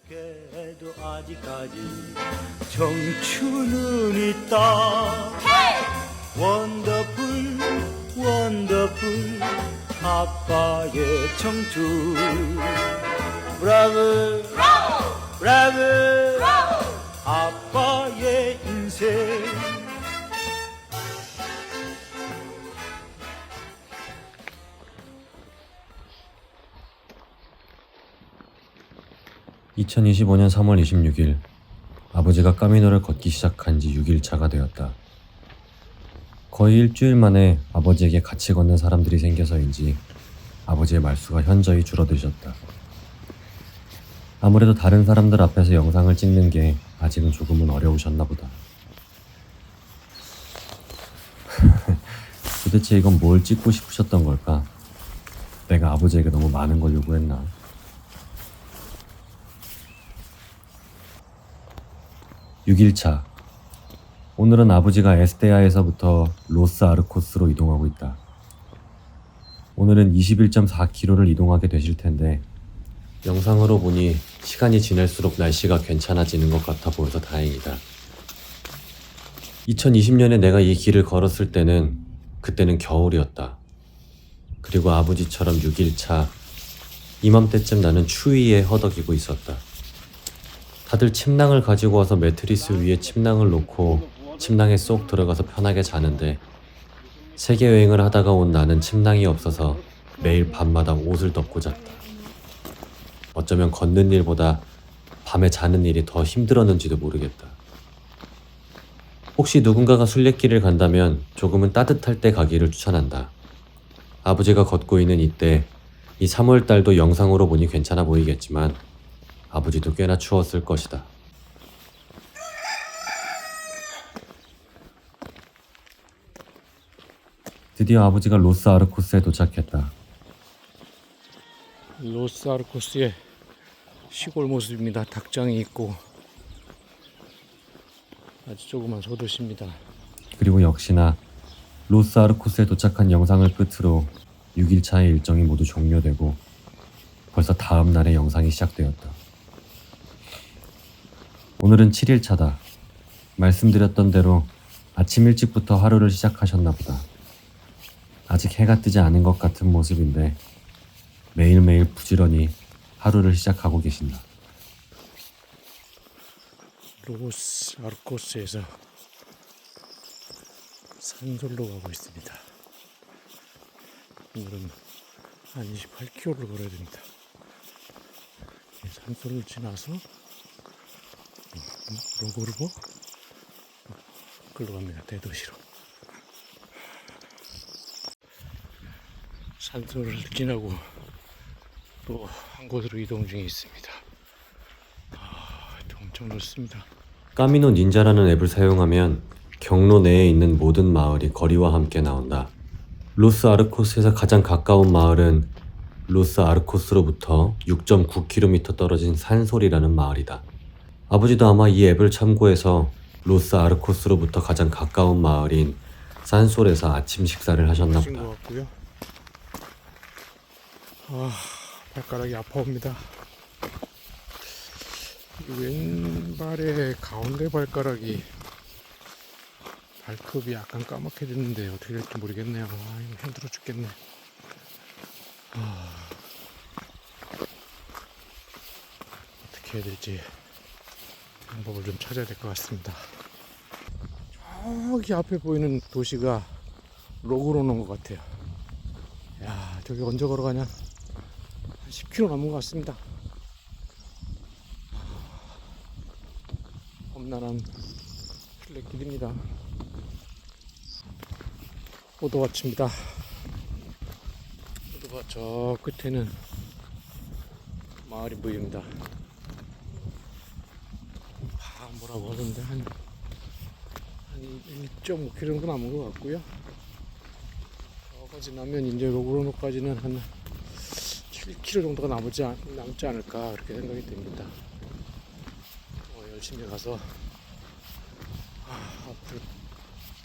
그래도 아직까지 청춘은 있다. 원더풀 원더풀 아빠의 청춘. 브라보 브라보 아빠의 인생. (2025년 3월 26일) 아버지가 까미노를 걷기 시작한 지 6일차가 되었다. 거의 일주일 만에 아버지에게 같이 걷는 사람들이 생겨서인지 아버지의 말수가 현저히 줄어드셨다. 아무래도 다른 사람들 앞에서 영상을 찍는 게 아직은 조금은 어려우셨나 보다. 도대체 이건 뭘 찍고 싶으셨던 걸까? 내가 아버지에게 너무 많은 걸 요구했나? (6일차) 오늘은 아버지가 에스테아에서부터 로스 아르코스로 이동하고 있다. 오늘은 21.4km를 이동하게 되실 텐데 영상으로 보니 시간이 지날수록 날씨가 괜찮아지는 것 같아 보여서 다행이다. 2020년에 내가 이 길을 걸었을 때는 그때는 겨울이었다. 그리고 아버지처럼 6일차 이맘때쯤 나는 추위에 허덕이고 있었다. 다들 침낭을 가지고 와서 매트리스 위에 침낭을 놓고 침낭에 쏙 들어가서 편하게 자는데 세계 여행을 하다가 온 나는 침낭이 없어서 매일 밤마다 옷을 덮고 잤다. 어쩌면 걷는 일보다 밤에 자는 일이 더 힘들었는지도 모르겠다. 혹시 누군가가 순례길을 간다면 조금은 따뜻할 때 가기를 추천한다. 아버지가 걷고 있는 이때 이 3월달도 영상으로 보니 괜찮아 보이겠지만 아버지도 꽤나 추웠을 것이다. 드디어 아버지가 로스 아르코스에 도착했다. 로스 아르코스의 시골 모습입니다. 닭장이 있고 아주 조그만 소도시입니다. 그리고 역시나 로스 아르코스에 도착한 영상을 끝으로 6일차의 일정이 모두 종료되고 벌써 다음 날의 영상이 시작되었다. 오늘은 7일차다. 말씀드렸던 대로 아침 일찍부터 하루를 시작하셨나 보다. 아직 해가 뜨지 않은 것 같은 모습인데 매일매일 부지런히 하루를 시작하고 계신다. 로스 아르코스에서 산솔로 가고 있습니다. 오늘은 한 28km를 걸어야 됩니다. 산솔을 지나서 로고르보 글로 갑니다. 대도시로. 산소를 지나고 또 한 곳으로 이동 중에 있습니다. 엄청 넓습니다. 까미노 닌자라는 앱을 사용하면 경로 내에 있는 모든 마을이 거리와 함께 나온다. 로스 아르코스에서 가장 가까운 마을은 로스 아르코스로부터 6.9km 떨어진 산솔이라는 마을이다. 아버지도 아마 이 앱을 참고해서 로스 아르코스로부터 가장 가까운 마을인 산솔에서 아침 식사를 하셨나 보다. 것 같고요. 발가락이 아파옵니다. 왼발의 가운데 발가락이 발톱이 약간 까맣게 됐는데 어떻게 될지 모르겠네요. 이거 힘들어 죽겠네. 어떻게 해야 될지 방법을 좀 찾아야 될 것 같습니다. 저기 앞에 보이는 도시가 로그로는 것 같아요. 야, 저기 언제 걸어가냐? 한 10km 남은 것 같습니다. 험난한 순례길입니다. 오도와치입니다. 오도와 저 끝에는 마을이 보입니다. 뭐라고 하던데 한 1.5km 정도 남은 것 같고요. 저까지 나면 이제 로그로노까지는 한 7km 정도가 남지 않을까 그렇게 생각이 됩니다. 열심히 가서 앞으로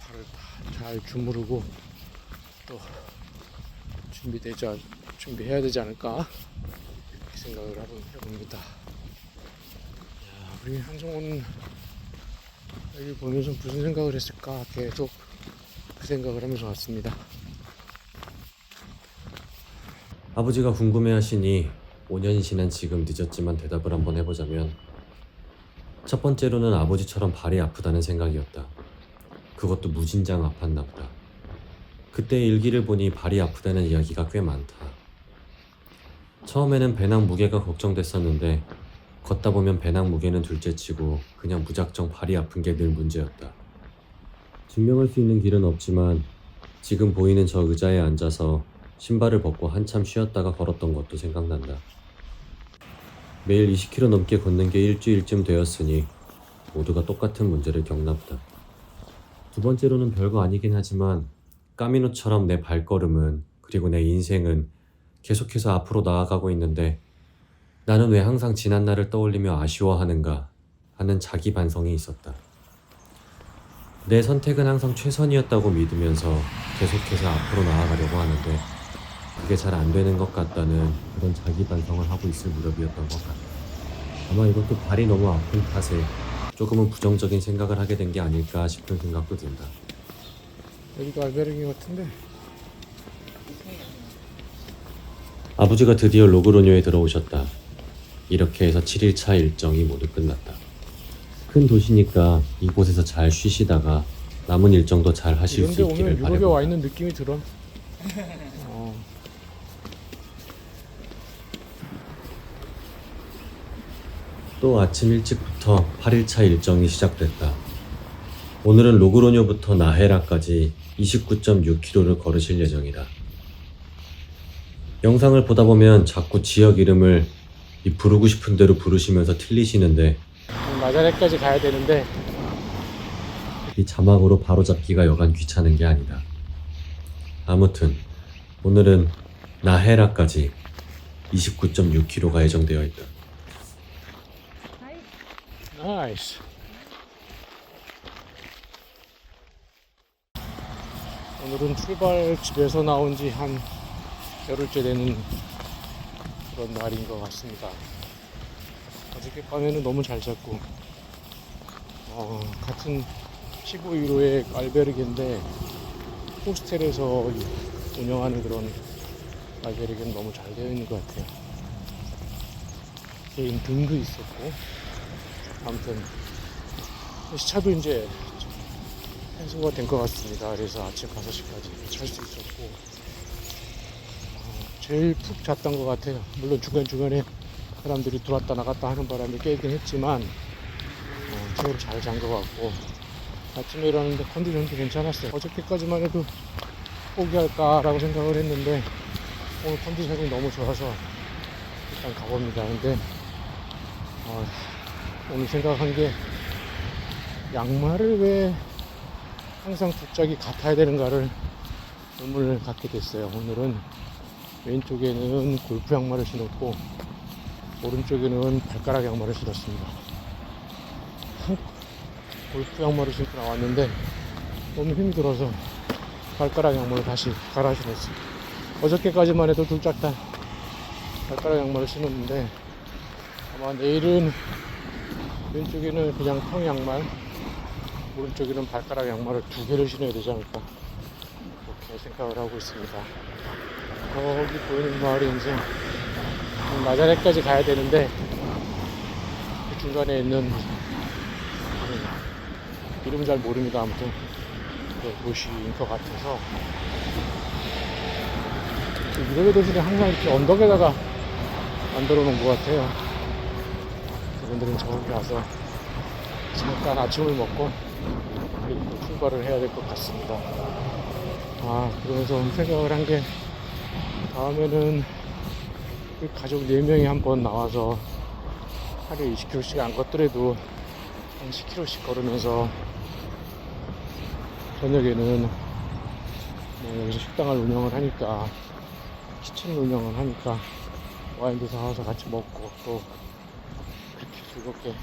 발을 잘 주무르고 또 준비해야 되지 않을까 이렇게 생각을 해봅니다. 우리 한성훈 여기 보면서 무슨 생각을 했을까 계속 그 생각을 하면서 왔습니다. 아버지가 궁금해하시니 5년이 지난 지금 늦었지만 대답을 한번 해보자면, 첫 번째로는 아버지처럼 발이 아프다는 생각이었다. 그것도 무진장 아팠나 보다. 그때 일기를 보니 발이 아프다는 이야기가 꽤 많다. 처음에는 배낭 무게가 걱정됐었는데 걷다 보면 배낭 무게는 둘째치고 그냥 무작정 발이 아픈 게 늘 문제였다. 증명할 수 있는 길은 없지만 지금 보이는 저 의자에 앉아서 신발을 벗고 한참 쉬었다가 걸었던 것도 생각난다. 매일 20km 넘게 걷는 게 일주일쯤 되었으니 모두가 똑같은 문제를 겪나 보다. 두 번째로는 별거 아니긴 하지만 까미노처럼 내 발걸음은, 그리고 내 인생은 계속해서 앞으로 나아가고 있는데 나는 왜 항상 지난 날을 떠올리며 아쉬워하는가 하는 자기 반성이 있었다. 내 선택은 항상 최선이었다고 믿으면서 계속해서 앞으로 나아가려고 하는데 그게 잘 안 되는 것 같다는 그런 자기 반성을 하고 있을 무렵이었던 것 같다. 아마 이것도 발이 너무 아픈 탓에 조금은 부정적인 생각을 하게 된 게 아닐까 싶은 생각도 든다. 여기도 알베르기 같은데. 아버지가 드디어 로그로뇨에 들어오셨다. 이렇게 해서 7일차 일정이 모두 끝났다. 큰 도시니까 이곳에서 잘 쉬시다가 남은 일정도 잘 하실 이런 수 데 오면 있기를 유럽에 와 바라봅니다. 있는 느낌이 들어. 또 아침 일찍부터 8일차 일정이 시작됐다. 오늘은 로그로뇨부터 나헤라까지 29.6km를 걸으실 예정이다. 영상을 보다 보면 자꾸 지역 이름을 이 부르고 싶은 대로 부르시면서 틀리시는데 나자렛까지 가야 되는데 이 자막으로 바로잡기가 여간 귀찮은 게 아니다. 아무튼 오늘은 나헤라까지 29.6km가 예정되어 있다. 나이스. 오늘은 출발 집에서 나온 지 한 열흘째 되는 그런 날인 것 같습니다. 어저께 밤에는 너무 잘 잤고, 같은 15유로의 알베르게인데 호스텔에서 운영하는 그런 알베르게는 너무 잘 되어 있는 것 같아요. 개인 등도 있었고, 아무튼 시차도 이제 해소가 된 것 같습니다. 그래서 아침 5시까지 잘 수 있었고, 제일 푹 잤던 것 같아요. 물론 중간중간에 사람들이 들어왔다 나갔다 하는 바람에 깨긴 했지만 제일 잘 잔 것 같고, 아침에 일어났는데 컨디션도 괜찮았어요. 어저께까지만 해도 포기할까라고 생각을 했는데 오늘 컨디션이 너무 좋아서 일단 가봅니다. 근데 오늘 생각한 게, 양말을 왜 항상 두 짝이 같아야 되는가를 의문을 갖게 됐어요. 오늘은 왼쪽에는 골프 양말을 신었고 오른쪽에는 발가락 양말을 신었습니다. 골프 양말을 신고 나왔는데 너무 힘들어서 발가락 양말을 다시 갈아 신었어요. 어저께까지만 해도 둘 짝 다 발가락 양말을 신었는데 아마 내일은 왼쪽에는 그냥 통 양말, 오른쪽에는 발가락 양말을 2개를 신어야 되지 않을까, 그렇게 생각을 하고 있습니다. 거기 보이는 마을이 이제 나자렛까지 가야 되는데 그 중간에 있는 이름 잘 모릅니다. 아무튼 그 도시인 것 같아서, 유럽의 도시는 항상 이렇게 언덕에다가 만들어 놓은 것 같아요. 여러분들은 저기 가서 잠깐 아침을 먹고 그리고 출발을 해야 될 것 같습니다. 그러면서 생각을 한 게, 다음에는 우리 가족 4명이 한번 나와서 하루에 20km씩 안 걷더라도 한 10km씩 걸으면서 저녁에는 여기서 식당을 운영을 하니까, 키친을 운영을 하니까 와인도 사와서 같이 먹고 또 그렇게 즐겁게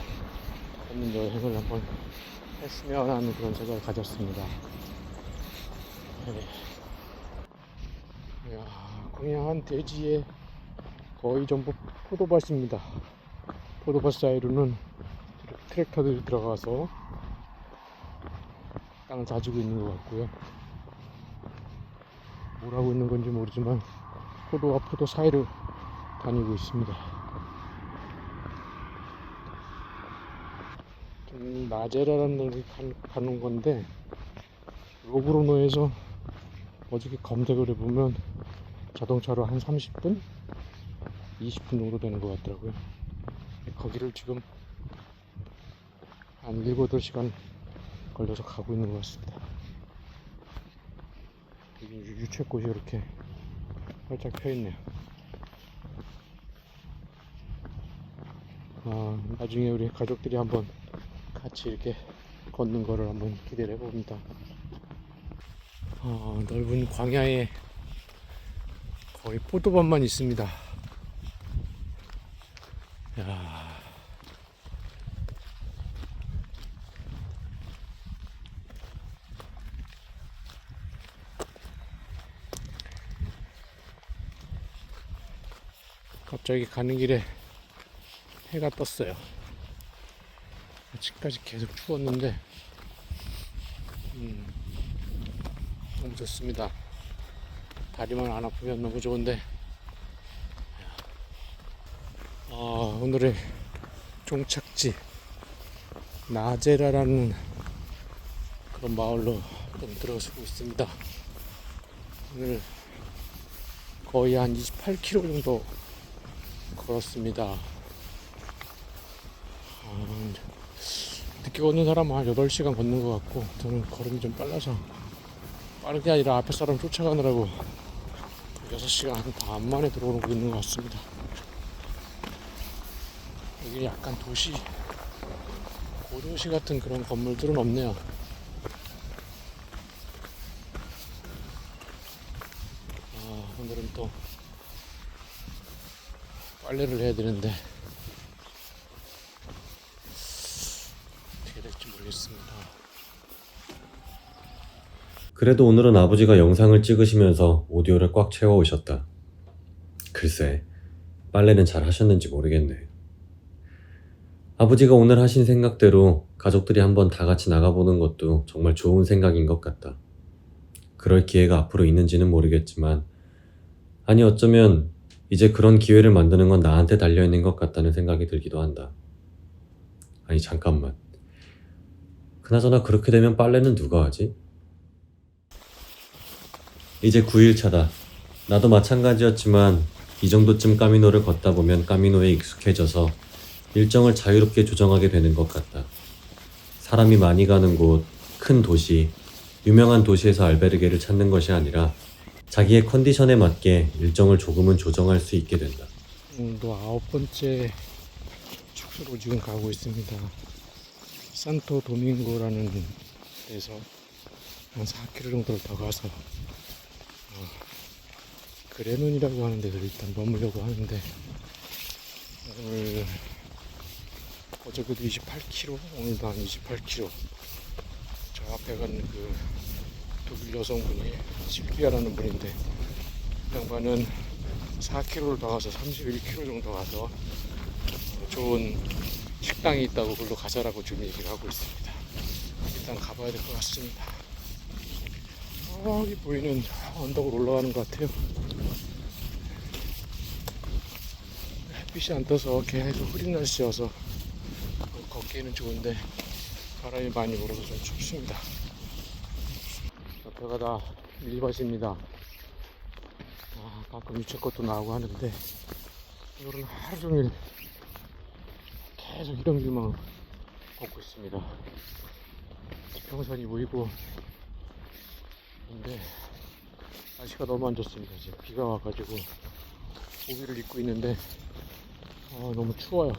걷는 여행을 한번 했으면 하는 그런 생각을 가졌습니다. 이야, 그냥 한 대지에 거의 전부 포도밭입니다. 포도밭 사이로는 이렇게 트랙터들이 들어가서 땅을 다지고 있는 것 같고요. 뭘 하고 있는 건지 모르지만 포도와 포도 사이를 다니고 있습니다. 나제라라는 데를 가는 건데, 로브로노에서 어저께 검색을 해보면 자동차로 한 30분? 20분 정도 되는 것 같더라고요. 거기를 지금 한 7, 8시간 걸려서 가고 있는 것 같습니다. 여기 유채꽃이 이렇게 활짝 펴있네요. 나중에 우리 가족들이 한번 같이 이렇게 걷는 거를 한번 기대를 해봅니다. 넓은 광야에 거의 포도밭만 있습니다. 야. 갑자기 가는 길에 해가 떴어요. 아직까지 계속 추웠는데 너무 좋습니다. 다리만 안 아프면 너무 좋은데, 오늘의 종착지 나제라라는 그런 마을로 좀 들어서고 있습니다. 오늘 거의 한 28km 정도 걸었습니다. 늦게 걷는 사람은 한 8시간 걷는 것 같고, 저는 걸음이 좀 빨라서, 빠른 게 아니라 앞에 사람 쫓아가느라고 6시간 반 만에 들어오고 있는 것 같습니다. 여기 약간 도시, 고도시 같은 그런 건물들은 없네요. 오늘은 또 빨래를 해야 되는데 어떻게 될지 모르겠습니다. 그래도 오늘은 아버지가 영상을 찍으시면서 오디오를 꽉 채워 오셨다. 글쎄, 빨래는 잘 하셨는지 모르겠네. 아버지가 오늘 하신 생각대로 가족들이 한번 다 같이 나가보는 것도 정말 좋은 생각인 것 같다. 그럴 기회가 앞으로 있는지는 모르겠지만, 아니 어쩌면 이제 그런 기회를 만드는 건 나한테 달려있는 것 같다는 생각이 들기도 한다. 아니 잠깐만, 그나저나 그렇게 되면 빨래는 누가 하지? 이제 9일차다. 나도 마찬가지였지만 이 정도쯤 까미노를 걷다 보면 까미노에 익숙해져서 일정을 자유롭게 조정하게 되는 것 같다. 사람이 많이 가는 곳, 큰 도시, 유명한 도시에서 알베르게를 찾는 것이 아니라 자기의 컨디션에 맞게 일정을 조금은 조정할 수 있게 된다. 오늘도 9번째 축소로 지금 가고 있습니다. 산토 도밍고라는 데서 한 4km 정도를 더 가서 그레논이라고 하는 데를 일단 머무려고 하는데, 오늘 어저께도 28km, 오늘도 한 28km. 저 앞에 가는 그 독일 여성분이 실비아라는 분인데, 그 양반은 4km를 더 가서 31km 정도 가서 좋은 식당이 있다고 그걸로 가자라고 지금 얘기를 하고 있습니다. 일단 가봐야 될 것 같습니다. 저기 보이는 언덕을 올라가는 것 같아요. 햇빛이 안 떠서 계속 흐린 날씨여서 걷기에는 좋은데 바람이 많이 불어서 좀 춥습니다. 옆에가 다 밀밭입니다. 가끔 유채꽃도 나오고 하는데, 이거는 하루 종일 계속 이런 길만 걷고 있습니다. 지평선이 보이고, 근데 날씨가 너무 안 좋습니다. 지금 비가 와가지고 우비를 입고 있는데 너무 추워요.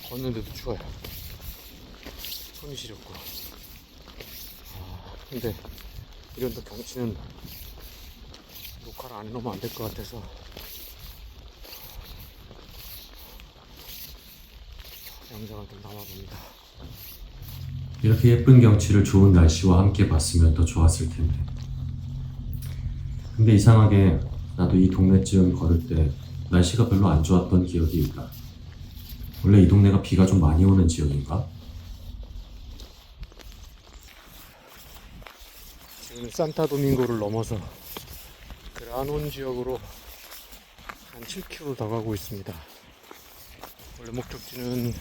걷는데도 추워요. 손이 시렵고. 근데 이런 또 경치는 녹화를 안 해놓으면 안 될 것 같아서 영상을 좀 담아봅니다. 이렇게 예쁜 경치를 좋은 날씨와 함께 봤으면 더 좋았을 텐데. 근데 이상하게 나도 이 동네쯤 걸을 때 날씨가 별로 안 좋았던 기억이 있다. 원래 이 동네가 비가 좀 많이 오는 지역인가? 지금 산타도밍고를 넘어서 그라논 지역으로 한 7km 더 가고 있습니다. 원래 목적지는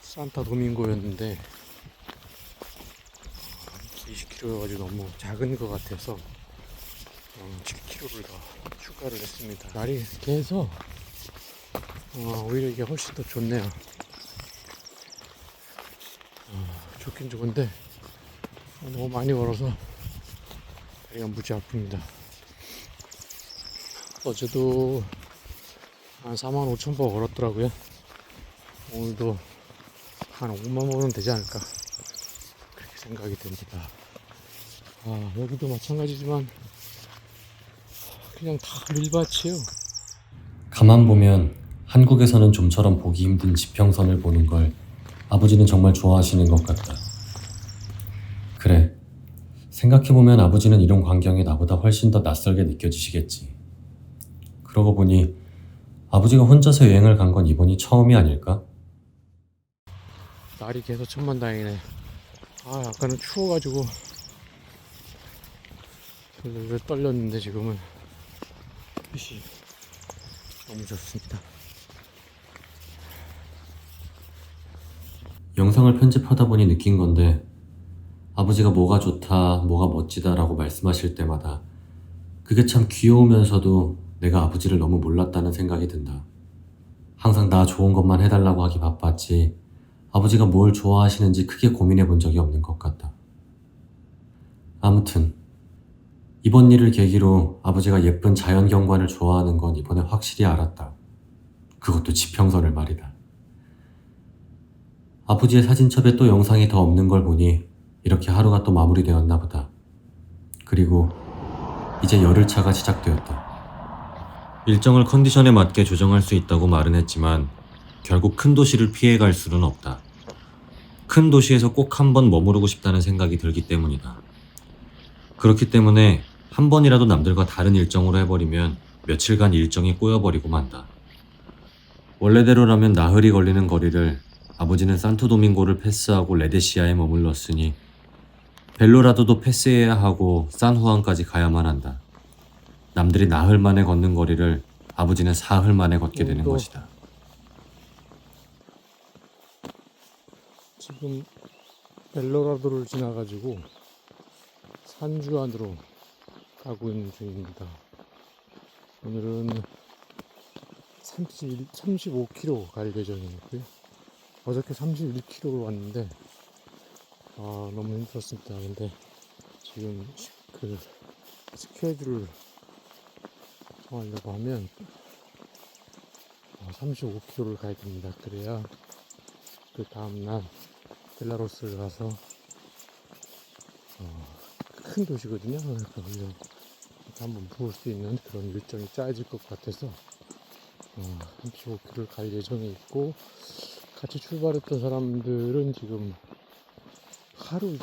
산타도밍고였는데 20km여가지고 너무 작은 것 같아서 7km를 더 추가를 했습니다. 날이 개서 오히려 이게 훨씬 더 좋네요. 좋긴 좋은데 너무 많이 걸어서 다리가 무지 아픕니다. 어제도 한 45,000보 걸었더라고요. 오늘도 한 5만 보는 되지 않을까 그렇게 생각이 됩니다. 여기도 마찬가지지만 그냥 다 밀밭이에요. 가만 보면 한국에서는 좀처럼 보기 힘든 지평선을 보는 걸 아버지는 정말 좋아하시는 것 같다. 그래, 생각해보면 아버지는 이런 광경이 나보다 훨씬 더 낯설게 느껴지시겠지. 그러고 보니 아버지가 혼자서 여행을 간 건 이번이 처음이 아닐까? 날이 계속 천만다행이네. 아까는 추워가지고 왜 떨렸는데 지금은 햇빛이 너무 좋습니다. 영상을 편집하다 보니 느낀 건데 아버지가 뭐가 좋다, 뭐가 멋지다 라고 말씀하실 때마다 그게 참 귀여우면서도 내가 아버지를 너무 몰랐다는 생각이 든다. 항상 나 좋은 것만 해달라고 하기 바빴지 아버지가 뭘 좋아하시는지 크게 고민해 본 적이 없는 것 같다. 아무튼 이번 일을 계기로 아버지가 예쁜 자연경관을 좋아하는 건 이번에 확실히 알았다. 그것도 지평선을 말이다. 아버지의 사진첩에 또 영상이 더 없는 걸 보니 이렇게 하루가 또 마무리되었나 보다. 그리고 이제 열흘차가 시작되었다. 일정을 컨디션에 맞게 조정할 수 있다고 말은 했지만 결국 큰 도시를 피해갈 수는 없다. 큰 도시에서 꼭 한 번 머무르고 싶다는 생각이 들기 때문이다. 그렇기 때문에 한 번이라도 남들과 다른 일정으로 해버리면 며칠간 일정이 꼬여버리고 만다. 원래대로라면 나흘이 걸리는 거리를 아버지는 산토도밍고를 패스하고 레데시아에 머물렀으니 벨로라도도 패스해야 하고 산후안까지 가야만 한다. 남들이 나흘 만에 걷는 거리를 아버지는 사흘 만에 걷게 되는 것이다. 지금 벨로라도를 지나가지고 산주 안으로 가고 있는 중입니다. 오늘은 35km 갈 예정이고요. 어저께 31km로 왔는데 너무 힘들었습니다. 근데 지금 그 스케줄을 정하려고 하면 35km를 가야 됩니다. 그래야 그 다음날 벨라루스를 가서 큰 도시거든요. 그러니까 거기서 한번 볼 수 있는 그런 일정이 짜여질 것 같아서 35km를 갈 예정에 있고, 같이 출발했던 사람들은 지금 하루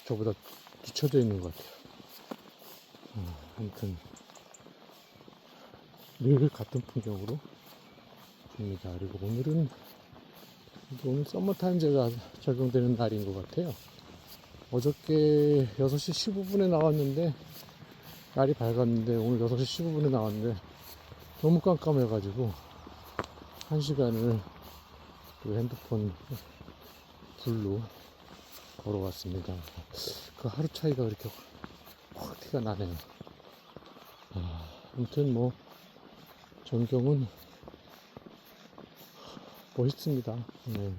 저보다 뒤쳐져 있는 것 같아요. 아무튼 늘 같은 풍경으로 봅니다. 그리고 오늘 서머타임제가 적용되는 날인 것 같아요. 어저께 6시 15분에 나왔는데 날이 밝았는데 오늘 6시 15분에 나왔는데 너무 깜깜해가지고 1시간을 그 핸드폰 불로 걸어왔습니다. 그 하루 차이가 그렇게 확 티가 나네요. 아무튼 뭐 전경은 멋있습니다. 네.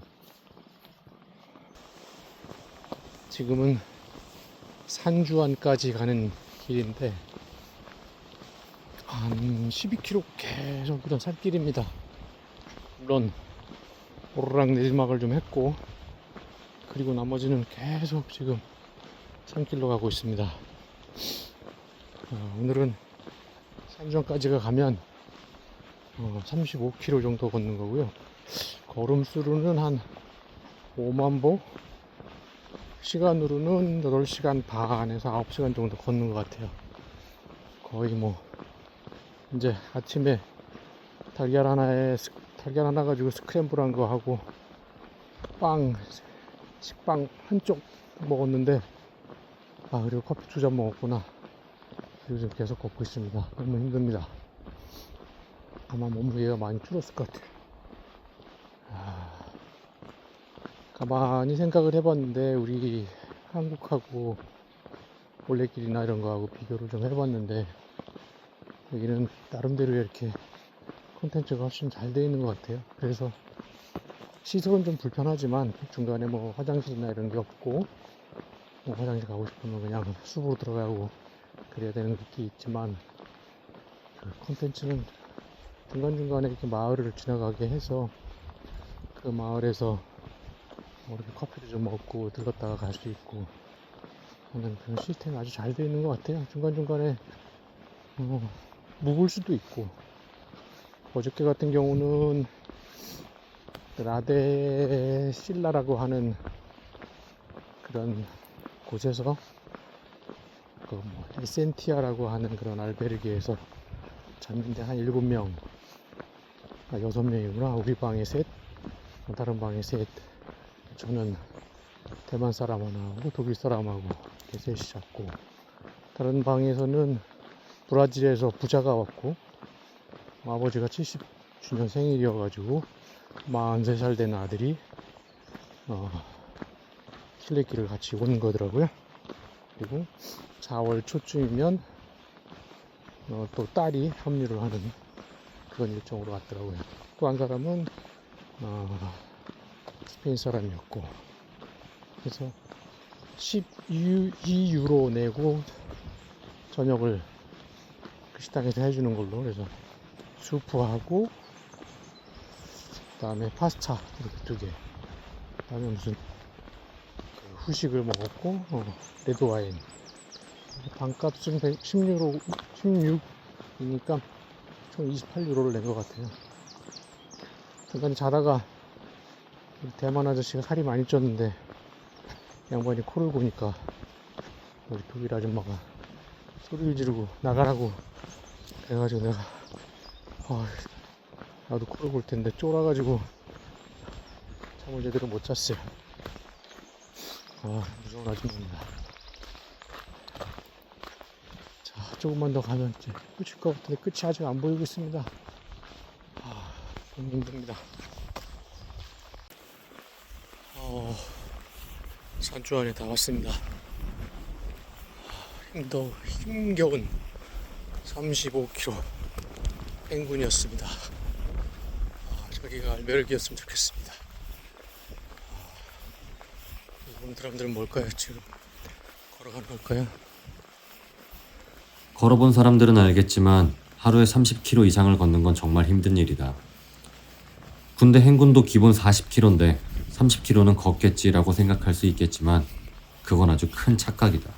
지금은 산주안까지 가는 길인데 한 12km 계속 그런 산길입니다. 물론 오르락 내리막을 좀 했고, 그리고 나머지는 계속 지금 산길로 가고 있습니다. 오늘은 산주안까지가 가면 35km 정도 걷는 거고요. 걸음수로는 한 5만 보, 시간으로는 8시간 반에서 9시간 정도 걷는 것 같아요. 거의 뭐 이제 아침에 달걀 하나에 달걀 하나 가지고 스크램블한 거 하고 식빵 한쪽 먹었는데, 그리고 커피 2잔 먹었구나. 그리고 지금 계속 걷고 있습니다. 너무 힘듭니다. 아마 몸무게가 많이 줄었을 것 같아요. 가만히 생각을 해봤는데, 우리 한국하고 올레길이나 이런 거하고 비교를 좀 해봤는데, 여기는 나름대로 이렇게 콘텐츠가 훨씬 잘 되어 있는 것 같아요. 그래서 시설은 좀 불편하지만 중간에 뭐 화장실이나 이런 게 없고, 뭐 화장실 가고 싶으면 그냥 숲으로 들어가고 그래야 되는 게 있지만, 그 콘텐츠는 중간중간에 이렇게 마을을 지나가게 해서 그 마을에서 뭐 이렇게 커피도 좀 먹고 들렀다가 갈 수 있고 하는 그런 시스템이 아주 잘 되어 있는 것 같아요. 중간중간에 묵을 수도 있고, 어저께 같은 경우는 라데실라라고 하는 그런 곳에서 에센티아라고 하는 그런 알베르게에서 잤는데, 한 7명, 6명이구나. 우리 방에 셋, 다른 방에 셋. 저는 대만 사람 하나하고 독일 사람하고 이렇게 셋이 잤고, 다른 방에서는 브라질에서 부자가 왔고, 아버지가 70주년 생일이어가지고 43살 된 아들이 순례길을 같이 온 거더라고요. 그리고 4월 초쯤이면 또 딸이 합류를 하는 그런 일정으로 갔더라고요. 또 한 사람은 스페인 사람이었고, 그래서 12유로 내고 저녁을 그 식당에서 해주는 걸로, 그래서 수프하고 그 다음에 파스타 이렇게 2개, 그 다음에 무슨 그 후식을 먹었고, 레드와인. 반값은 16이니까 총 28유로를 낸 것 같아요. 잠깐 자다가 대만 아저씨가 살이 많이 쪘는데 양반이 코를 고니까 우리 독일 아줌마가 소리를 지르고 나가라고 그래가지고 내가 나도 코를 골 텐데 쫄아가지고 잠을 제대로 못 잤어요. 무서운 아줌마입니다. 자, 조금만 더 가면 이제 끝일 것 같은데 끝이 아직 안 보이고 있습니다. 너무 힘듭니다. 산주 안에 다 왔습니다. 힘겨운 35km 행군이었습니다. 저기가 알베르기였으면 좋겠습니다. 온 사람들은 뭘까요? 지금 걸어가는 걸까요? 걸어본 사람들은 알겠지만 하루에 30km 이상을 걷는 건 정말 힘든 일이다. 군대 행군도 기본 40km인데 30km는 걷겠지라고 생각할 수 있겠지만 그건 아주 큰 착각이다.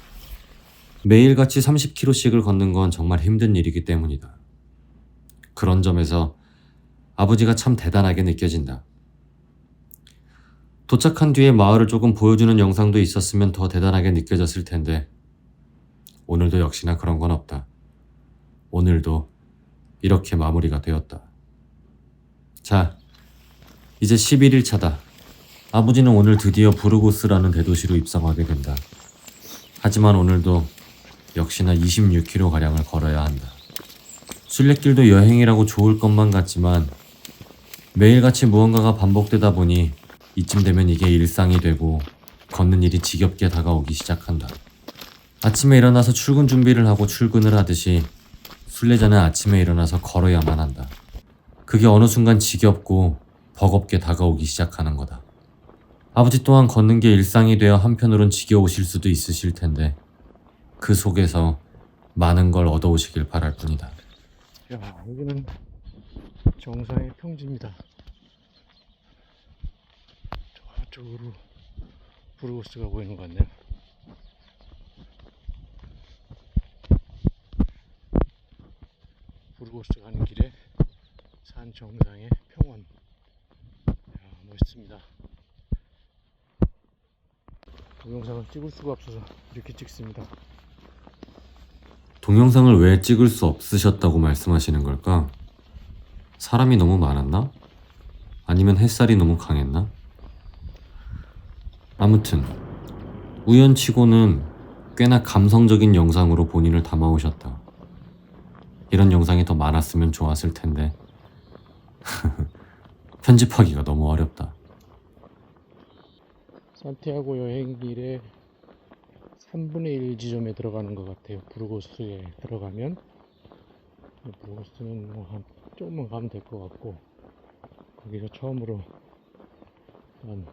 매일같이 30km씩을 걷는 건 정말 힘든 일이기 때문이다. 그런 점에서 아버지가 참 대단하게 느껴진다. 도착한 뒤에 마을을 조금 보여주는 영상도 있었으면 더 대단하게 느껴졌을 텐데 오늘도 역시나 그런 건 없다. 오늘도 이렇게 마무리가 되었다. 자, 이제 11일 차다. 아버지는 오늘 드디어 부르고스라는 대도시로 입성하게 된다. 하지만 오늘도 역시나 26km가량을 걸어야 한다. 순례길도 여행이라고 좋을 것만 같지만 매일같이 무언가가 반복되다 보니 이쯤 되면 이게 일상이 되고 걷는 일이 지겹게 다가오기 시작한다. 아침에 일어나서 출근 준비를 하고 출근을 하듯이 순례자는 아침에 일어나서 걸어야만 한다. 그게 어느 순간 지겹고 버겁게 다가오기 시작하는 거다. 아버지 또한 걷는 게 일상이 되어 한편으론 지겨우실 수도 있으실 텐데 그 속에서 많은 걸 얻어오시길 바랄 뿐이다. 야, 여기는 정상의 평지입니다. 저쪽으로 부르고스가 보이는 것 같네요. 부르고스 가는 길에 산 정상의 평원. 멋있습니다. 동영상을 찍을 수가 없어서 이렇게 찍습니다. 동영상을 왜 찍을 수 없으셨다고 말씀하시는 걸까? 사람이 너무 많았나? 아니면 햇살이 너무 강했나? 아무튼 우연치고는 꽤나 감성적인 영상으로 본인을 담아오셨다. 이런 영상이 더 많았으면 좋았을 텐데 편집하기가 너무 어렵다. 산티아고 여행길에 3분의 1 지점에 들어가는 것 같아요. 부르고스에 들어가면 부르고스는 한 조금만 가면 될 것 같고, 거기서 처음으로 한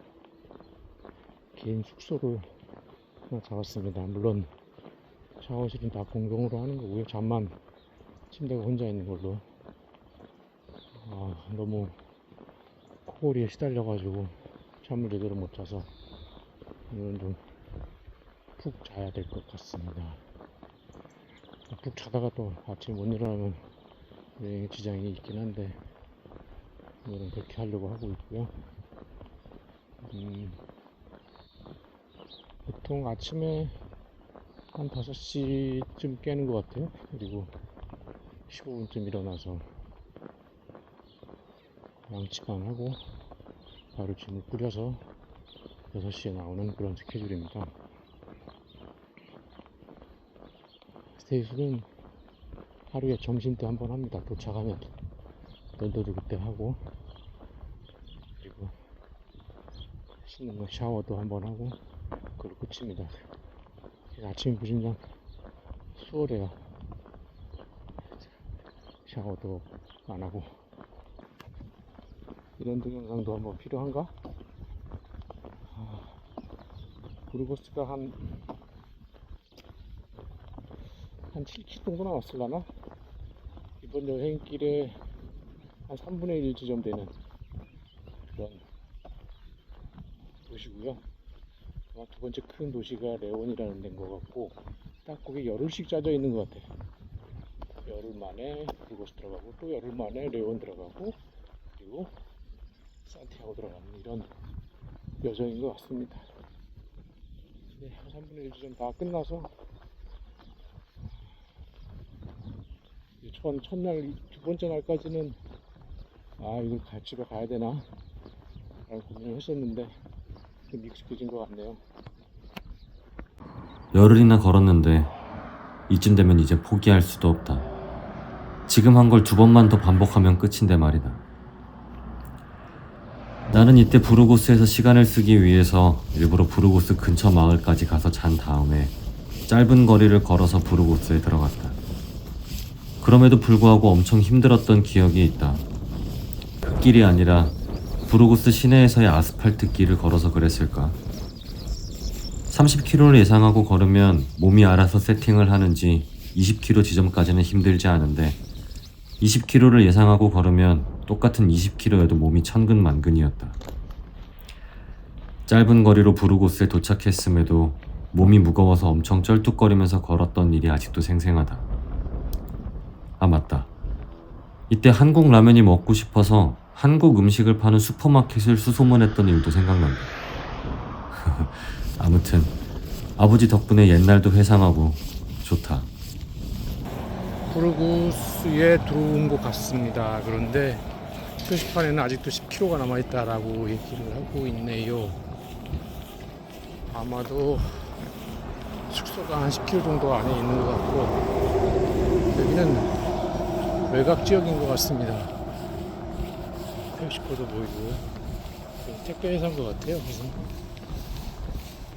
개인 숙소를 하나 잡았습니다. 물론 샤워실은 다 공동으로 하는 거고요. 잠만 침대가 혼자 있는 걸로. 너무 코골이에 시달려가지고 잠을 제대로 못 자서 오늘은 좀 푹 자야 될 것 같습니다. 푹 자다가 또 아침에 못 일어나면 여행에 지장이 있긴 한데 오늘은 그렇게 하려고 하고 있고요. 보통 아침에 한 5시쯤 깨는 것 같아요. 그리고 15분쯤 일어나서 양치반하고 바로 짐을 뿌려서 6시에 나오는 그런 스케줄입니다. 스테이수는 하루에 점심 때 한 번 합니다. 도착하면 런던도 그때 하고, 그리고 씻는 거 샤워도 한 번 하고 그걸로 끝입니다. 아침이 무진장 수월해요. 샤워도 안 하고. 이런 동영상도 한번 필요한가? 부르고스가 한 7km 정도 남았을라나? 이번 여행길에 한 3분의 1 지점 되는 그런 도시고요. 아마 두 번째 큰 도시가 레온이라는 데인 것 같고, 딱 거기 열흘씩 짜져 있는 것 같아요. 열흘 만에 부르고스 들어가고, 또 열흘 만에 레온 들어가고, 그리고 산티아고 들어가는 이런 여정인 것 같습니다. 네, 3분의 1 지점 다 끝나서 첫날, 두 번째 날까지는 이걸 집에 가야 되나 라는 고민을 했었는데 좀 익숙해진 것 같네요. 열흘이나 걸었는데 이쯤 되면 이제 포기할 수도 없다. 지금 한 걸 2번만 더 반복하면 끝인데 말이다. 나는 이때 부르고스에서 시간을 쓰기 위해서 일부러 부르고스 근처 마을까지 가서 잔 다음에 짧은 거리를 걸어서 부르고스에 들어갔다. 그럼에도 불구하고 엄청 힘들었던 기억이 있다. 흙길이 아니라 부르고스 시내에서의 아스팔트 길을 걸어서 그랬을까? 30km를 예상하고 걸으면 몸이 알아서 세팅을 하는지 20km 지점까지는 힘들지 않은데 20km를 예상하고 걸으면 똑같은 20km여도 몸이 천근만근이었다. 짧은 거리로 부르고스에 도착했음에도 몸이 무거워서 엄청 쩔뚝거리면서 걸었던 일이 아직도 생생하다. 맞다. 이때 한국 라면이 먹고 싶어서 한국 음식을 파는 슈퍼마켓을 수소문했던 일도 생각난다. 아무튼 아버지 덕분에 옛날도 회상하고 좋다. 부르고스에 들어온 것 같습니다. 그런데 표시판에는 아직도 10km가 남아있다라고 얘기를 하고 있네요. 아마도 숙소가 한 10km 정도 안에 있는 것 같고, 여기는 외곽 지역인 것 같습니다. 멕시코도 보이고, 택배 회사인 것 같아요. 무슨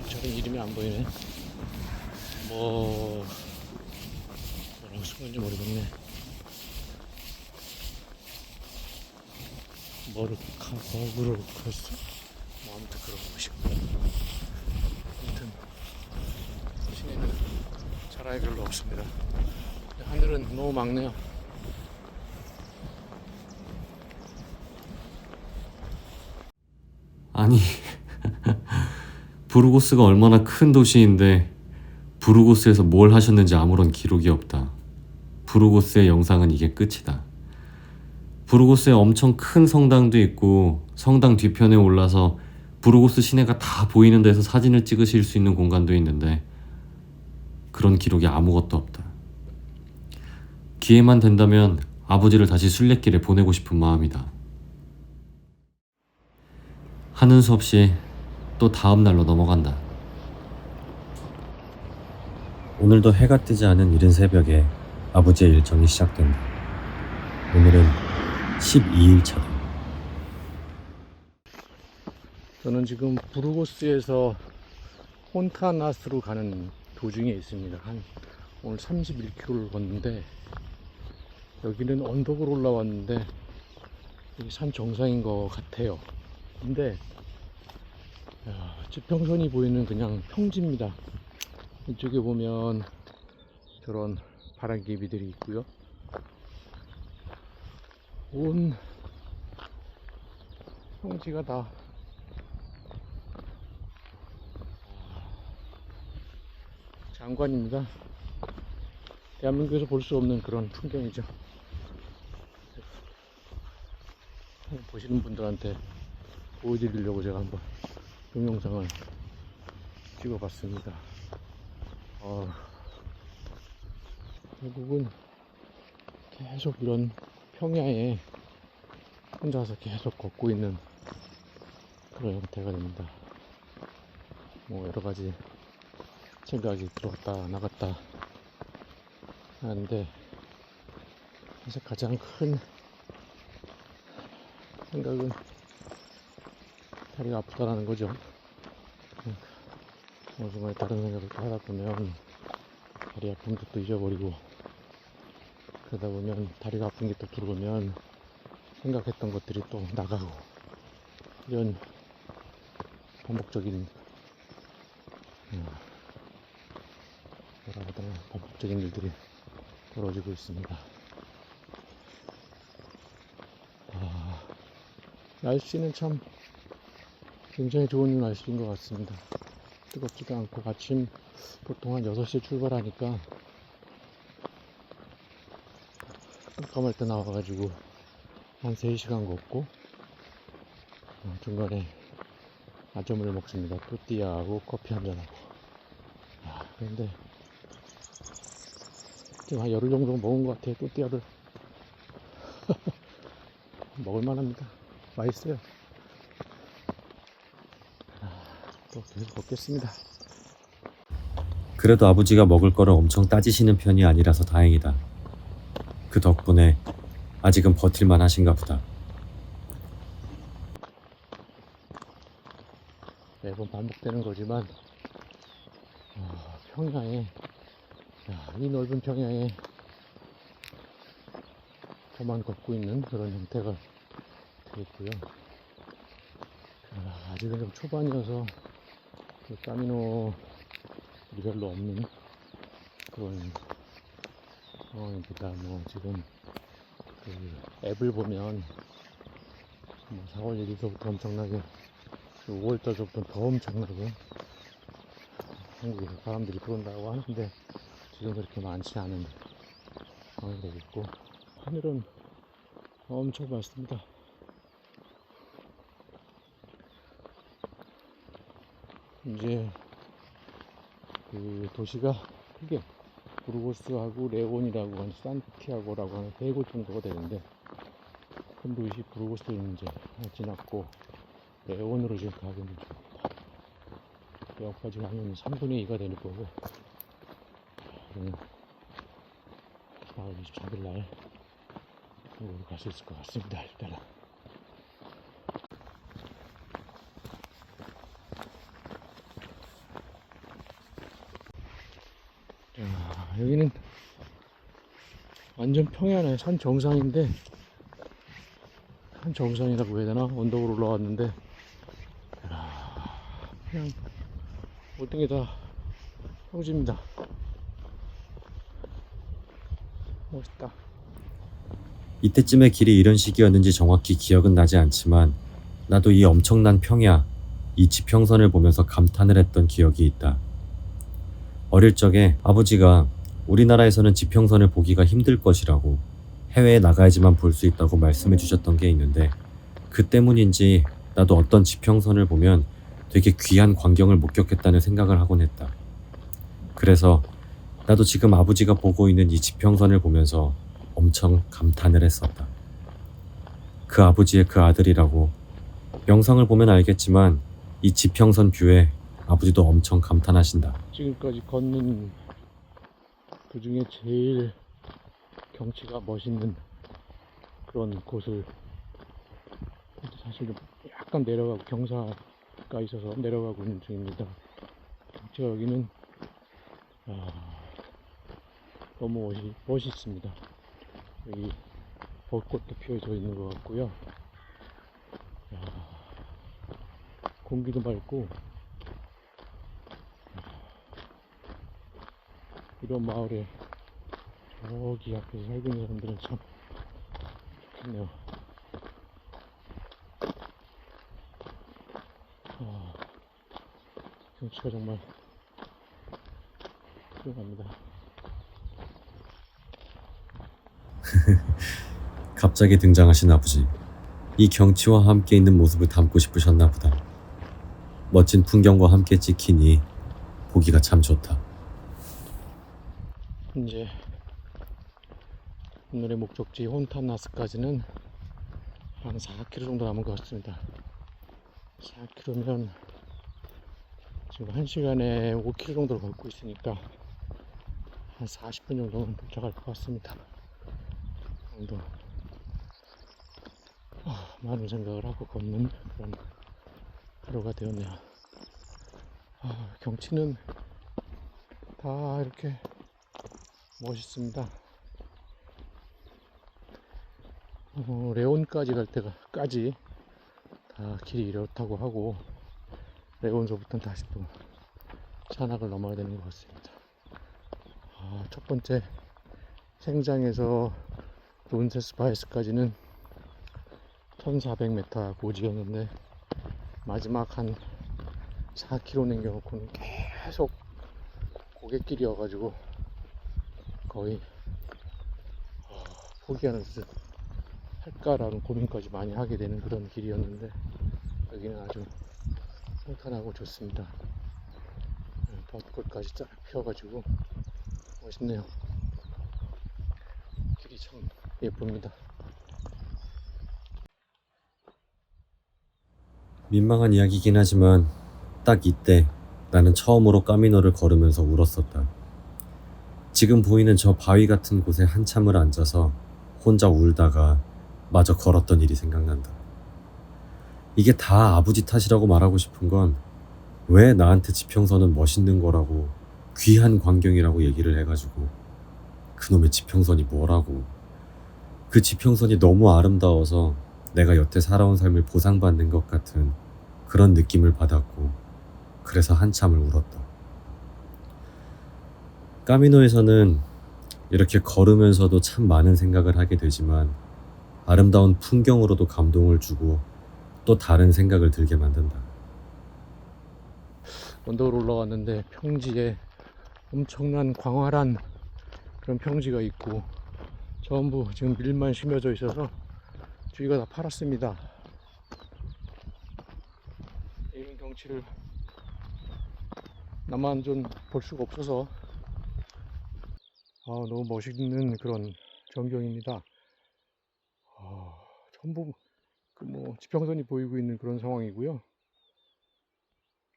저런 이름이 안 보이네. 뭐라고 쓴 건지 모르겠네. 버그로커스? 아무튼 그런 곳이고. 아무튼 시내는 사람이 별로 없습니다. 하늘은 너무 맑네요. 아니 부르고스가 얼마나 큰 도시인데 부르고스에서 뭘 하셨는지 아무런 기록이 없다. 부르고스의 영상은 이게 끝이다. 부르고스에 엄청 큰 성당도 있고 성당 뒤편에 올라서 부르고스 시내가 다 보이는 데서 사진을 찍으실 수 있는 공간도 있는데 그런 기록이 아무것도 없다. 기회만 된다면 아버지를 다시 순례길에 보내고 싶은 마음이다. 하는 수 없이 또 다음 날로 넘어간다. 오늘도 해가 뜨지 않은 이른 새벽에 아버지의 일정이 시작된다. 오늘은 12일차다. 저는 지금 부르고스에서 혼타나스로 가는 도중에 있습니다. 오늘 31km를 걷는데 여기는 언덕으로 올라왔는데 여기 산 정상인 것 같아요. 근데 지평선이 보이는 그냥 평지입니다. 이쪽에 보면 저런 바람개비들이 있고요. 온 평지가 다 장관입니다. 대한민국에서 볼 수 없는 그런 풍경이죠. 보시는 분들한테 보여드리려고 제가 한번 동영상을 찍어봤습니다. 결국은 계속 이런 평야에 혼자서 계속 걷고 있는 그런 형태가 됩니다. 뭐 여러가지 생각이 들어갔다 나갔다 하는데 사실 가장 큰 생각은 다리가 아프다라는 거죠. 어느 순간에 다른 생각을 또 하다 보면 다리 아픈 것도 잊어버리고 그러다 보면 다리가 아픈 게 또 들어오면 생각했던 것들이 또 나가고 이런 반복적인 뭐라 해야 되나 반복적인 일들이 벌어지고 있습니다. 날씨는 참 굉장히 좋은 날씨인 것 같습니다. 뜨겁지도 않고 아침 보통 한 6시에 출발하니까 깜깜할 때 나와가지고 한 3시간 걷고 중간에 아점을 먹습니다. 또띠아하고 커피 한잔하고. 그런데 지금 한 열흘 정도 먹은 것 같아요. 또띠아를 먹을만합니다. 맛있어요. 또 계속 먹겠습니다. 그래도 아버지가 먹을 거를 엄청 따지시는 편이 아니라서 다행이다. 그 덕분에 아직은 버틸만 하신가 보다. 매번 반복되는 거지만 평야에 이 넓은 평야에 저만 걷고 있는 그런 형태가 되겠고요. 아직은 좀 초반이어서 스타미노 별로 없는 그런 상황입니다. 뭐 지금 그 앱을 보면 뭐 4월 1일서부터 엄청나게 5월달서부터 더 엄청나게 한국에서 사람들이 들어온다고 하는데 지금 그렇게 많지 않은 상황이 되고 있고 하늘은 엄청 맑습니다. 이제 그 도시가 크게 부르고스하고 레온이라고 하는 산티아고라고 하는 3곳 정도가 되는데 큰 도시 부르고스는 이제 지났고 레온으로 지금 가고 있는 중입니다. 여기까지 가면 3분의 2가 되는 거고 그러면 4월 24일 날 한국으로 갈 수 있을 것 같습니다. 일단은 여기는 완전 평야네. 산 정상인데 산 정상이라고 해야 되나? 언덕으로 올라왔는데 그냥 모든 게 다 평지입니다. 멋있다. 이때쯤에 길이 이런 식이었는지 정확히 기억은 나지 않지만 나도 이 엄청난 평야, 이 지평선을 보면서 감탄을 했던 기억이 있다. 어릴 적에 아버지가 우리나라에서는 지평선을 보기가 힘들 것이라고 해외에 나가야지만 볼 수 있다고 말씀해 주셨던 게 있는데 그 때문인지 나도 어떤 지평선을 보면 되게 귀한 광경을 목격했다는 생각을 하곤 했다. 그래서 나도 지금 아버지가 보고 있는 이 지평선을 보면서 엄청 감탄을 했었다. 그 아버지의 그 아들이라고 영상을 보면 알겠지만 이 지평선 뷰에 아버지도 엄청 감탄하신다. 지금까지 걷는 그 중에 제일 경치가 멋있는 그런 곳을 사실 좀 약간 내려가고 경사가 있어서 내려가고 있는 중입니다. 경치가 여기는 너무 멋있습니다. 여기 벚꽃도 피어져 있는 것 같고요. 공기도 맑고 이런 마을에 저기 앞에서 살고 있는 사람들은 참 좋겠네요. 경치가 정말 훌륭합니다. 갑자기 등장하신 아버지. 이 경치와 함께 있는 모습을 담고 싶으셨나 보다. 멋진 풍경과 함께 찍히니 보기가 참 좋다. 이제 오늘의 목적지 혼타나스까지는 한 4km 정도 남은 것 같습니다. 4km면 지금 1시간에 5km 정도를 걷고 있으니까 한 40분 정도는 도착할 것 같습니다. 정도 많은 생각을 하고 걷는 그런 하루가 되었네요. 경치는 다 이렇게 멋있습니다. 레온까지 갈 때까지 다 길이 이렇다고 하고 레온서부터는 다시 또 산악을 넘어야 되는 것 같습니다. 첫 번째 생장에서 론세스바이스까지는 1400m 고지였는데 마지막 한 4km 남겨놓고는 계속 고갯길이어가지고 거의 포기하는 듯 할까라는 고민까지 많이 하게 되는 그런 길이었는데 여기는 아주 평탄하고 좋습니다. 벚꽃까지 쫙 피어가지고 멋있네요. 길이 참 예쁩니다. 민망한 이야기긴 하지만 딱 이때 나는 처음으로 까미노를 걸으면서 울었었다. 지금 보이는 저 바위 같은 곳에 한참을 앉아서 혼자 울다가 마저 걸었던 일이 생각난다. 이게 다 아버지 탓이라고 말하고 싶은 건 왜 나한테 지평선은 멋있는 거라고 귀한 광경이라고 얘기를 해가지고 그놈의 지평선이 뭐라고, 그 지평선이 너무 아름다워서 내가 여태 살아온 삶을 보상받는 것 같은 그런 느낌을 받았고 그래서 한참을 울었다. 까미노에서는 이렇게 걸으면서도 참 많은 생각을 하게 되지만 아름다운 풍경으로도 감동을 주고 또 다른 생각을 들게 만든다. 언덕을 올라왔는데 평지에 엄청난 광활한 그런 평지가 있고 전부 지금 밀만 심어져 있어서 주위가 다 파랗습니다. 이런 경치를 나만 좀 볼 수가 없어서 너무 멋있는 그런 전경입니다. 전부 지평선이 보이고 있는 그런 상황이고요.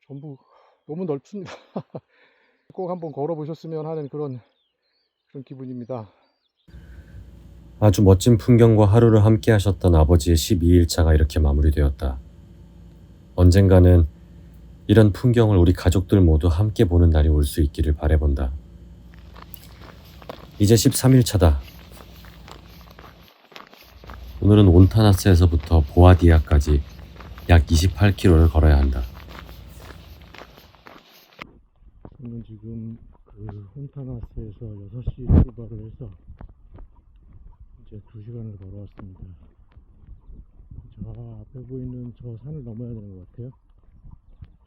전부 너무 넓습니다. 꼭 한번 걸어보셨으면 하는 그런 기분입니다. 아주 멋진 풍경과 하루를 함께 하셨던 아버지의 12일차가 이렇게 마무리되었다. 언젠가는 이런 풍경을 우리 가족들 모두 함께 보는 날이 올 수 있기를 바라본다. 이제 13일차다. 오늘은 온타나스에서부터 보아디아까지 약 28km를 걸어야 한다. 저는 지금 혼타나스에서 6시 출발을 해서 이제 2시간을 걸어왔습니다. 저 앞에 보이는 저 산을 넘어야 되는 것 같아요.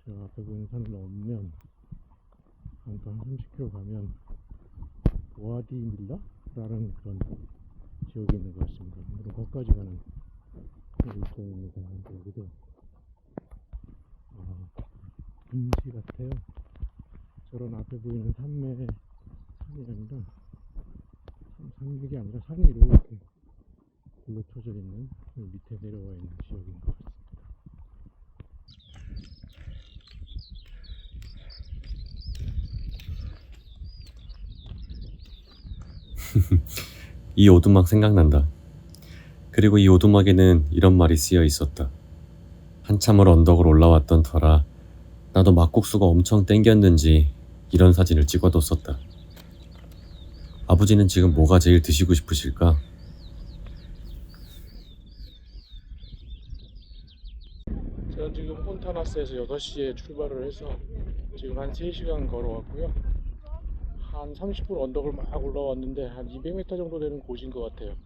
저 앞에 보이는 산을 넘으면 한 30km 가면 보아디밀라라는 그런 지역이 있는 것 같습니다. 오늘은 거기까지 가는 일정입니다. 여기도 분지 같아요. 저런 앞에 보이는 산이 아니라 산맥이 아니라 산이 이렇게 둘러쳐져 있는 밑에 내려와 있는 지역인 것 같습니다. 이 오두막 생각난다. 그리고 이 오두막에는 이런 말이 쓰여 있었다. 한참을 언덕을 올라왔던 터라 나도 막국수가 엄청 땡겼는지 이런 사진을 찍어뒀었다. 아버지는 지금 뭐가 제일 드시고 싶으실까? 저는 지금 폰타나스에서 6시에 출발을 해서 지금 한 3시간 걸어왔고요. 한 30분 언덕을 막 올라왔는데 한 200m 정도 되는 곳인 것 같아요.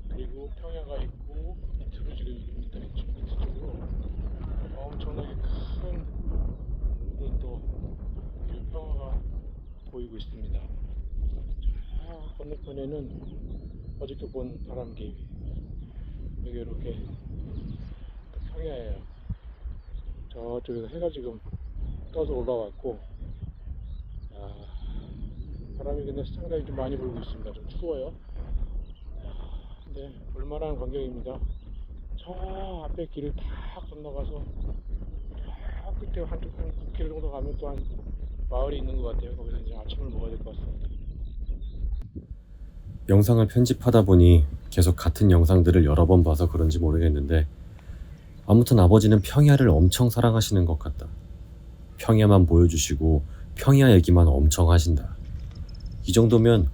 그리고 평야가 있고 밑으로 지금 밑으로 엄청나게 큰 그런 또 평야가 보이고 있습니다. 저 건너편에는 어저께 본 바람개비, 여기 이렇게 평야예요. 저쪽에서 해가 지금 떠서 올라왔고, 바람이 근데 상당히 좀 많이 불고 있습니다. 좀 추워요. 근데 볼만한 광경입니다. 저 앞에 길을 다 건너가서 저 끝에 한 9km 정도 가면 또 한 마을이 있는 것 같아요. 거기서 이제 아침을 먹어야 될 것 같습니다. 영상을 편집하다 보니 계속 같은 영상들을 여러 번 봐서 그런지 모르겠는데 아무튼 아버지는 평야를 엄청 사랑하시는 것 같다. 평야만 보여주시고 평야 얘기만 엄청 하신다. 이 정도면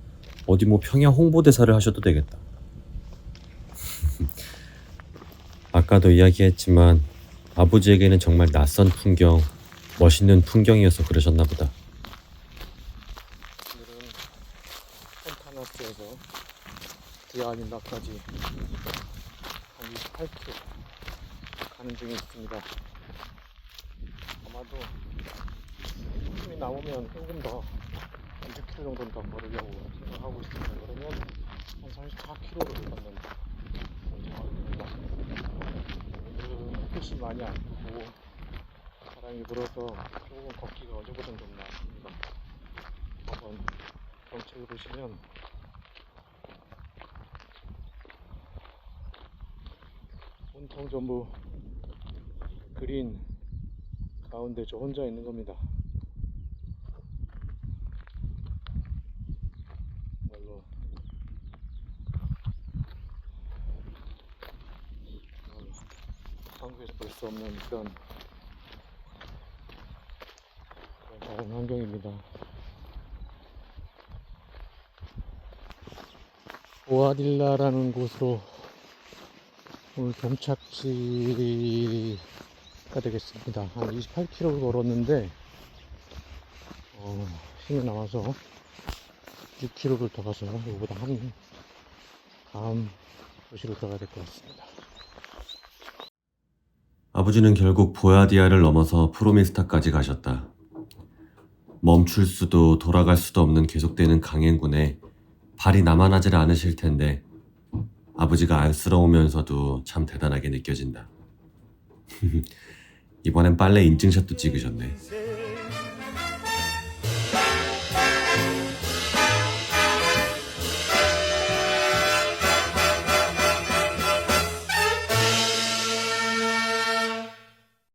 어디 뭐 평야 홍보대사를 하셔도 되겠다. 아까도 이야기했지만 아버지에게는 정말 낯선 풍경, 멋있는 풍경이어서 그러셨나 보다. 오늘은 폰타나스에서 디아니나까지 한 28km 가는 중에 있습니다. 아마도 힘이 남으면 조금 더 20km 정도는 더 걸으려고 생각하고 있습니다. 그러면 한 34km를 걷는다. 오늘은 햇빛이 많이 안 뜨고 바람이 불어서 조금 걷기가 어제보다는 좀 나았습니다. 한번 정책을 보시면 온통 전부 그린 가운데 저 혼자 있는 겁니다. 물론 한국에서 볼 수 없는 그런 자연 환경입니다. 보아딜라라는 곳으로 오늘 종착지가 되겠습니다. 한 28km를 걸었는데 힘이 남아서 6km를 더 가서 이거보다 한 다음 도시로 들어가야 될 것 같습니다. 아버지는 결국 보야디아를 넘어서 프로미스타까지 가셨다. 멈출 수도 돌아갈 수도 없는 계속되는 강행군에 발이 남아나질 않으실 텐데 아버지가 안쓰러우면서도 참 대단하게 느껴진다. 이번엔 빨래 인증샷도 찍으셨네.